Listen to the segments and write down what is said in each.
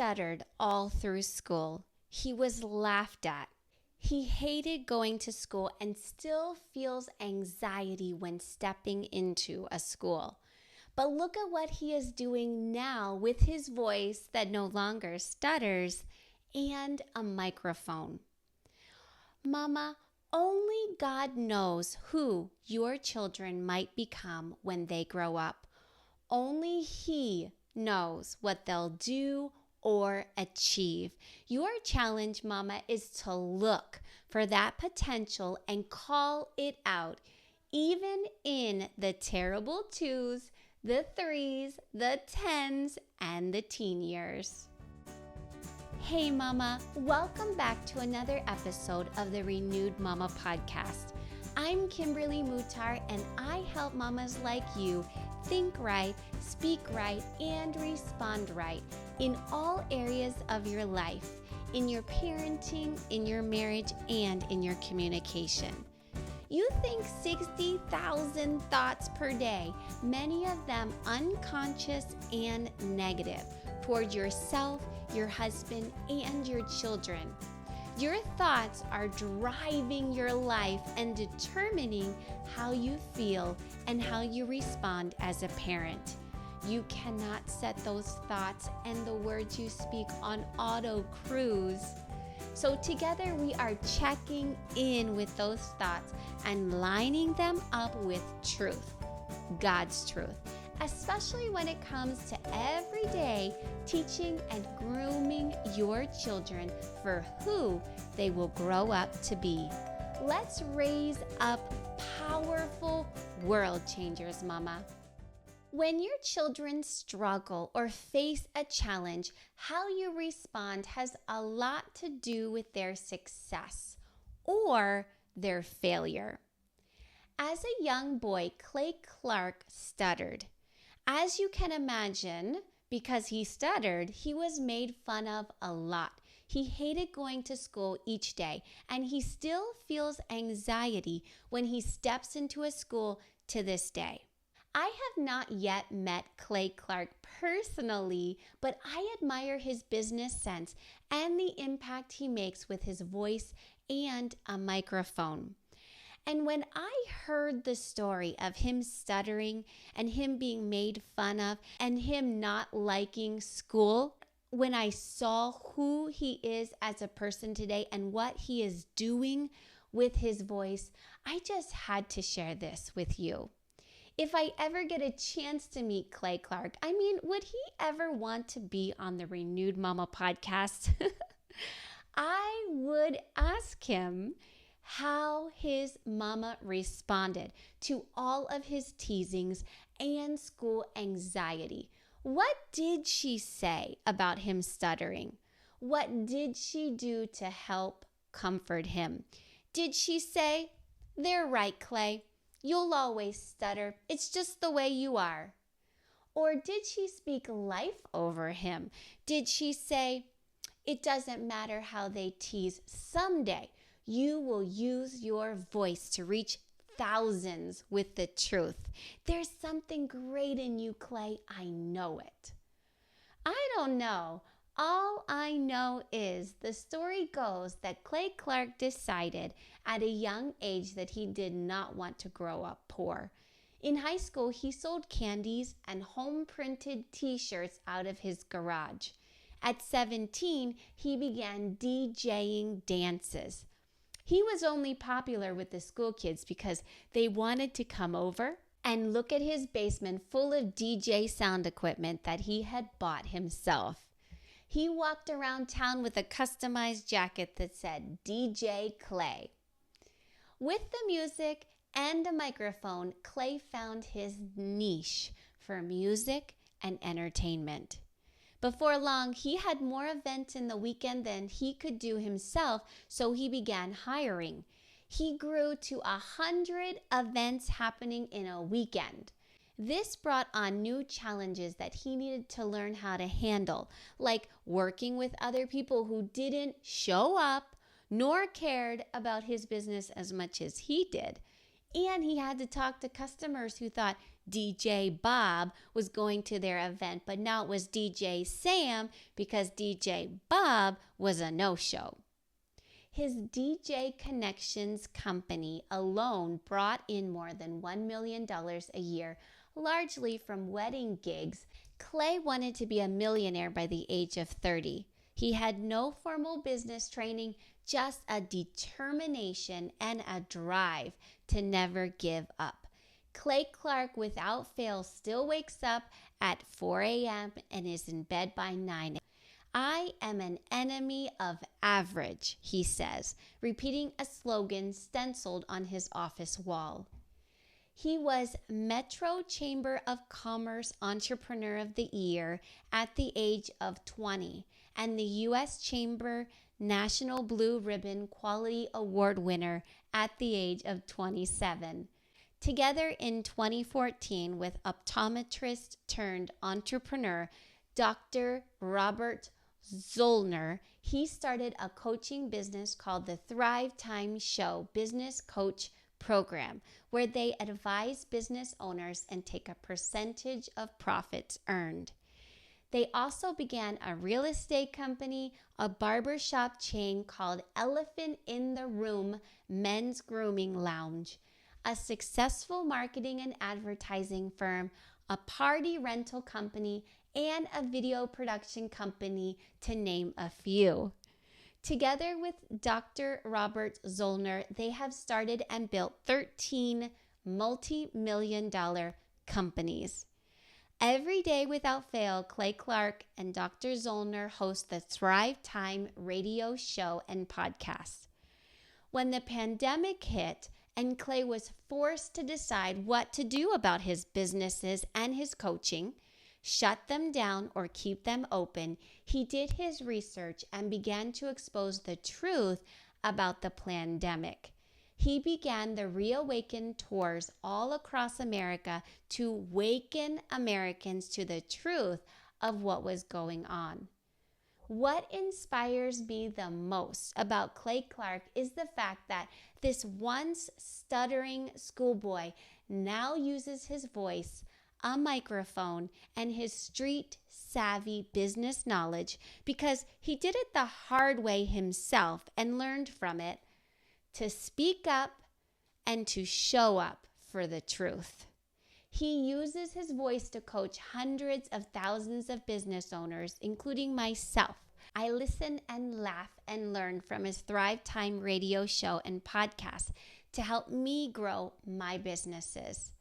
stuttered all through school. He was laughed at. He hated going to school and still feels anxiety when stepping into a school. But look at what he is doing now with his voice that no longer stutters and a microphone. Mama, only God knows who your children might become when they grow up. Only He knows what they'll do or achieve. Your challenge, Mama, is to look for that potential and call it out, even in the terrible 2s, the 3s, the 10s, and the teen years. Hey Mama, welcome back to another episode of the Renewed Mama podcast. I'm Kimberly Mutar, and I help mamas like you think right, speak right, and respond right in all areas of your life, in your parenting, in your marriage, and in your communication. You think 60,000 thoughts per day, many of them unconscious and negative, toward yourself, your husband, and your children. Your thoughts are driving your life and determining how you feel and how you respond as a parent. You cannot set those thoughts and the words you speak on auto cruise. So together we are checking in with those thoughts and lining them up with truth, God's truth, especially when it comes to every day teaching and grooming your children for who they will grow up to be. Let's raise up powerful world changers, Mama. When your children struggle or face a challenge, how you respond has a lot to do with their success or their failure. As a young boy, Clay Clark stuttered. As you can imagine, because he stuttered, he was made fun of a lot. He hated going to school each day, and he still feels anxiety when he steps into a school to this day. I have not yet met Clay Clark personally, but I admire his business sense and the impact he makes with his voice and a microphone. And when I heard the story of him stuttering and him being made fun of and him not liking school, when I saw who he is as a person today and what he is doing with his voice, I just had to share this with you. If I ever get a chance to meet Clay Clark, would he ever want to be on the Renewed Mama podcast? I would ask him how his mama responded to all of his teasings and school anxiety. What did she say about him stuttering? What did she do to help comfort him? Did she say, "They're right, Clay. You'll always stutter. It's just the way you are"? Or did she speak life over him? Did she say, "It doesn't matter how they tease, someday you will use your voice to reach thousands with the truth. There's something great in you, Clay. I know it"? I don't know. All I know is the story goes that Clay Clark decided at a young age that he did not want to grow up poor. In high school, he sold candies and home-printed t-shirts out of his garage. At 17, he began DJing dances. He was only popular with the school kids because they wanted to come over and look at his basement full of DJ sound equipment that he had bought himself. He walked around town with a customized jacket that said DJ Clay. With the music and a microphone, Clay found his niche for music and entertainment. Before long, he had more events in the weekend than he could do himself, so he began hiring. He grew to 100 events happening in a weekend. This brought on new challenges that he needed to learn how to handle, like working with other people who didn't show up nor cared about his business as much as he did, And he had to talk to customers who thought DJ Bob was going to their event, but now it was DJ Sam because DJ Bob was a no-show. His DJ Connections company alone brought in more than $1 million a year, largely from wedding gigs. Clay wanted to be a millionaire by the age of 30. He had no formal business training, just a determination and a drive to never give up. Clay Clark, without fail, still wakes up at 4 a.m. and is in bed by 9 a.m. I am an enemy of average, he says, repeating a slogan stenciled on his office wall. He was Metro Chamber of Commerce Entrepreneur of the Year at the age of 20 and the U.S. Chamber National Blue Ribbon Quality Award winner at the age of 27. Together in 2014 with optometrist turned entrepreneur Dr. Robert Zollner, he started a coaching business called the Thrive Time Show Business Coach Program, where they advise business owners and take a percentage of profits earned. They also began a real estate company, a barbershop chain called Elephant in the Room Men's Grooming Lounge, a successful marketing and advertising firm, a party rental company, and a video production company, to name a few. Together with Dr. Robert Zollner, they have started and built 13 multi-million-dollar companies. Every day without fail, Clay Clark and Dr. Zollner host the Thrive Time radio show and podcast. When the pandemic hit and Clay was forced to decide what to do about his businesses and his coaching, shut them down or keep them open, he did his research and began to expose the truth about the pandemic. He began the Reawaken tours all across America to waken Americans to the truth of what was going on. What inspires me the most about Clay Clark is the fact that this once stuttering schoolboy now uses his voice, a microphone, and his street-savvy business knowledge because he did it the hard way himself and learned from it to speak up and to show up for the truth. He uses his voice to coach hundreds of thousands of business owners, including myself. I listen and laugh and learn from his Thrive Time radio show and podcast to help me grow my businesses.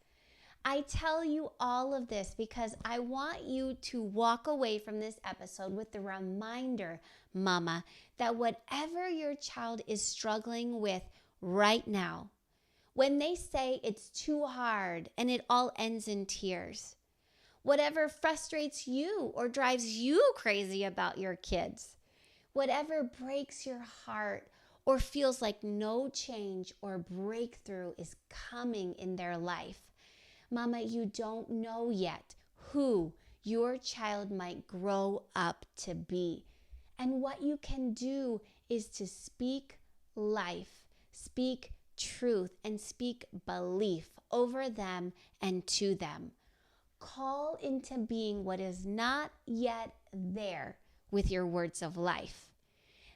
I tell you all of this because I want you to walk away from this episode with the reminder, Mama, that whatever your child is struggling with right now, when they say it's too hard and it all ends in tears, whatever frustrates you or drives you crazy about your kids, whatever breaks your heart or feels like no change or breakthrough is coming in their life, Mama, you don't know yet who your child might grow up to be. And what you can do is to speak life, speak truth, and speak belief over them and to them. Call into being what is not yet there with your words of life.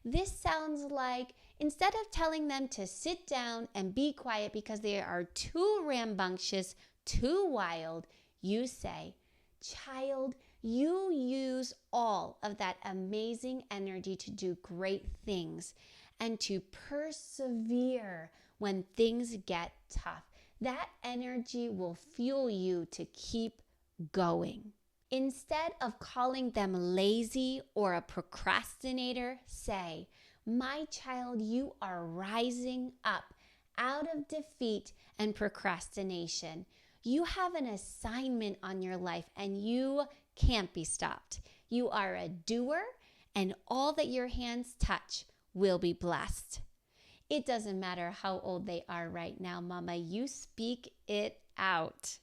This sounds like instead of telling them to sit down and be quiet because they are too rambunctious, too wild, you say, child, you use all of that amazing energy to do great things and to persevere when things get tough. That energy will fuel you to keep going. Instead of calling them lazy or a procrastinator, say, my child, you are rising up out of defeat and procrastination. You have an assignment on your life and you can't be stopped. You are a doer and all that your hands touch will be blessed. It doesn't matter how old they are right now, Mama. You speak it out.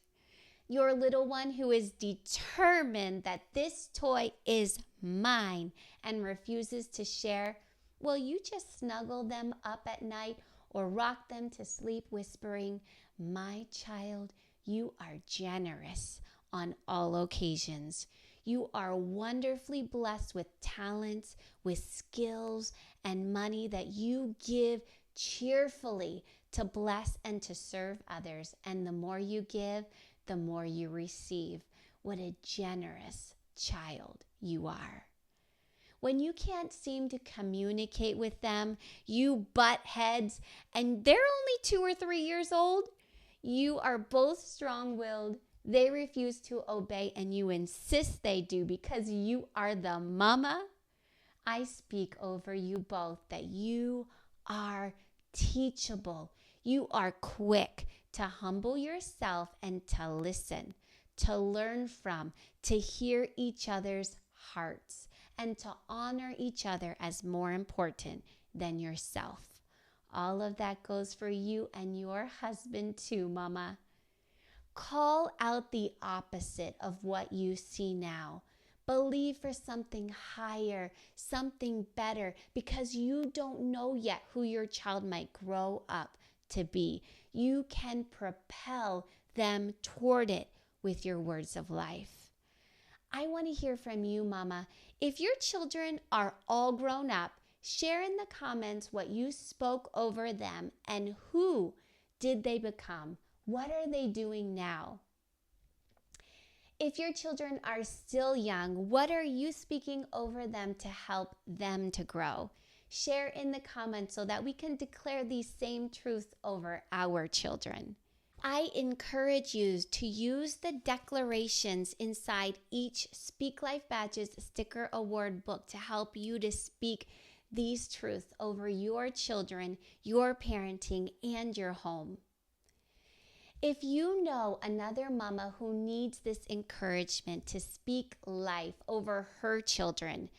Your little one who is determined that this toy is mine and refuses to share, will you just snuggle them up at night or rock them to sleep whispering, My child, you are generous on all occasions. You are wonderfully blessed with talents, with skills, and money that you give cheerfully to bless and to serve others. And the more you give, the more you receive. What a generous child you are. When you can't seem to communicate with them, you butt heads, and they're only 2 or 3 years old. You are both strong-willed. They refuse to obey, and you insist they do because you are the mama. I speak over you both that you are teachable. You are quick to humble yourself and to listen, to learn from, to hear each other's hearts, and to honor each other as more important than yourself. All of that goes for you and your husband too, Mama. Call out the opposite of what you see now. Believe for something higher, something better, because you don't know yet who your child might grow up to be. You can propel them toward it with your words of life. I want to hear from you, Mama. If your children are all grown up, share in the comments what you spoke over them and who did they become. What are they doing now? If your children are still young, what are you speaking over them to help them to grow? Share in the comments so that we can declare these same truths over our children. I encourage you to use the declarations inside each Speak Life Badges Sticker Award book to help you to speak these truths over your children, your parenting, and your home. If you know another mama who needs this encouragement to speak life over her children,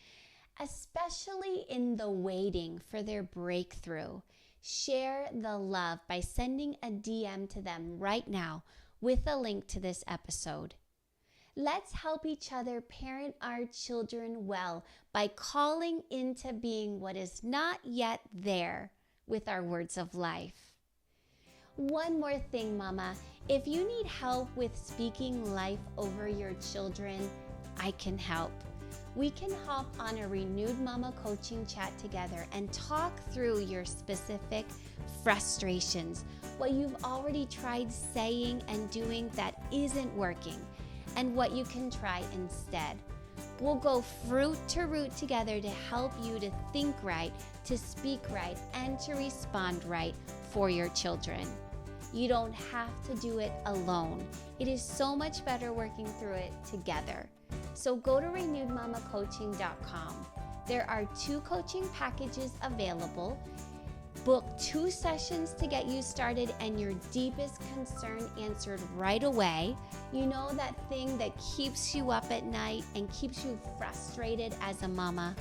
especially in the waiting for their breakthrough, share the love by sending a DM to them right now with a link to this episode. Let's help each other parent our children well by calling into being what is not yet there with our words of life. One more thing, Mama. If you need help with speaking life over your children, I can help. We can hop on a Renewed Mama coaching chat together and talk through your specific frustrations, what you've already tried saying and doing that isn't working, and what you can try instead. We'll go fruit to root together to help you to think right, to speak right, and to respond right for your children. You don't have to do it alone. It is so much better working through it together. So go to renewedmamacoaching.com. There are 2 coaching packages available. Book 2 sessions to get you started and your deepest concern answered right away. You know that thing that keeps you up at night and keeps you frustrated as a mama?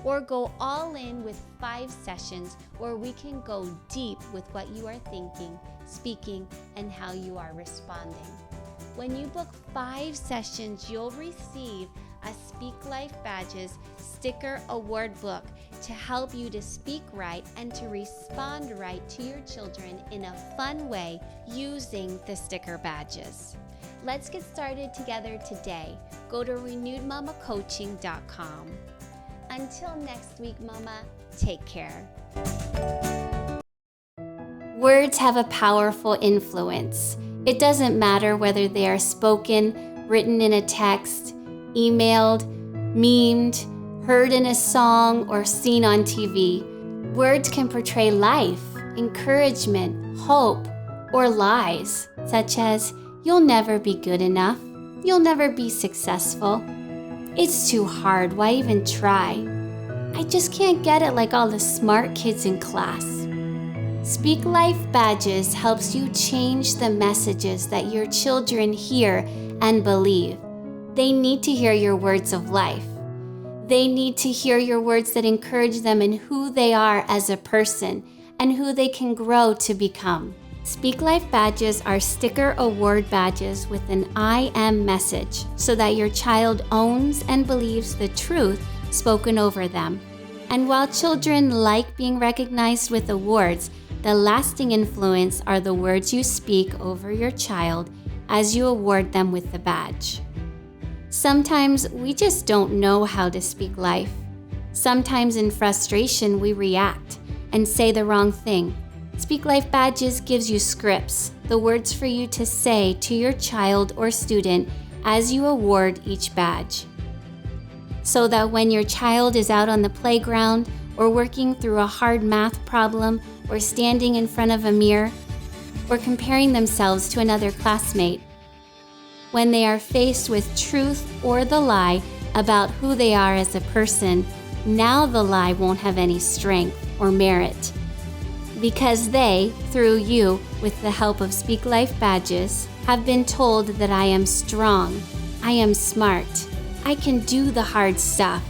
Or go all in with 5 sessions where we can go deep with what you are thinking, speaking, and how you are responding. When you book 5 sessions, you'll receive a Speak Life Badges Sticker Award book to help you to speak right and to respond right to your children in a fun way using the sticker badges. Let's get started together today. Go to renewedmamacoaching.com. Until next week, Mama, take care. Words have a powerful influence. It doesn't matter whether they are spoken, written in a text, emailed, memed, heard in a song, or seen on TV. Words can portray life, encouragement, hope, or lies, such as, "You'll never be good enough. You'll never be successful. It's too hard. Why even try? I just can't get it like all the smart kids in class." Speak Life Badges helps you change the messages that your children hear and believe. They need to hear your words of life. They need to hear your words that encourage them in who they are as a person and who they can grow to become. Speak Life Badges are sticker award badges with an I am message so that your child owns and believes the truth spoken over them. And while children like being recognized with awards, The lasting influence are the words you speak over your child as you award them with the badge. Sometimes we just don't know how to speak life. Sometimes in frustration we react and say the wrong thing. Speak Life Badges gives you scripts, the words for you to say to your child or student as you award each badge. So that when your child is out on the playground or working through a hard math problem or standing in front of a mirror or comparing themselves to another classmate, when they are faced with truth or the lie about who they are as a person, now the lie won't have any strength or merit. Because they, through you, with the help of Speak Life Badges, have been told that I am strong, I am smart, I can do the hard stuff,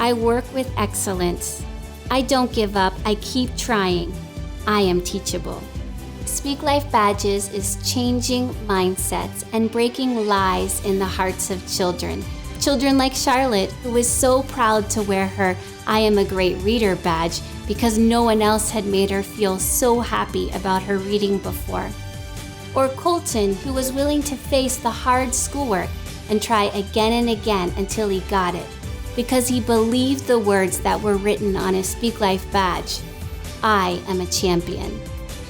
I work with excellence, I don't give up, I keep trying, I am teachable. Speak Life Badges is changing mindsets and breaking lies in the hearts of children. Children like Charlotte, who is so proud to wear her I Am a Great Reader badge because no one else had made her feel so happy about her reading before. Or Colton, who was willing to face the hard schoolwork and try again and again until he got it, because he believed the words that were written on his Speak Life badge. I am a champion.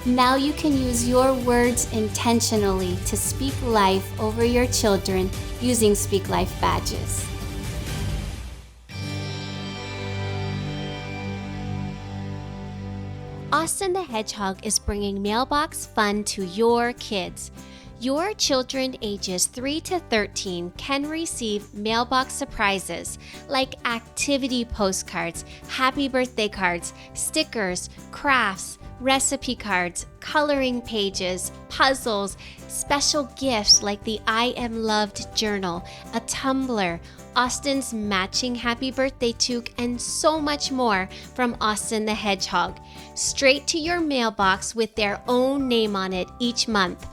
Now you can use your words intentionally to speak life over your children using Speak Life Badges. Austin the Hedgehog is bringing mailbox fun to your kids. Your children ages 3 to 13 can receive mailbox surprises like activity postcards, happy birthday cards, stickers, crafts, recipe cards, coloring pages, puzzles, special gifts like the I Am Loved journal, a tumbler, Austin's matching happy birthday toque, and so much more from Austin the Hedgehog, straight to your mailbox with their own name on it each month.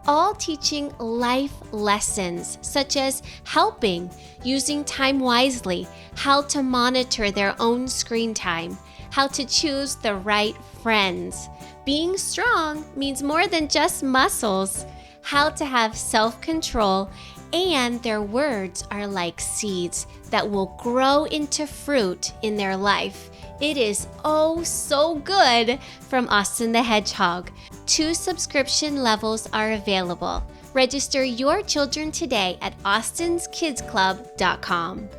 All teaching life lessons such as helping, using time wisely, how to monitor their own screen time, how to choose the right friends. Being strong means more than just muscles, how to have self-control, and their words are like seeds that will grow into fruit in their life. It is oh so good from Austin the Hedgehog. 2 subscription levels are available. Register your children today at austinskidsclub.com.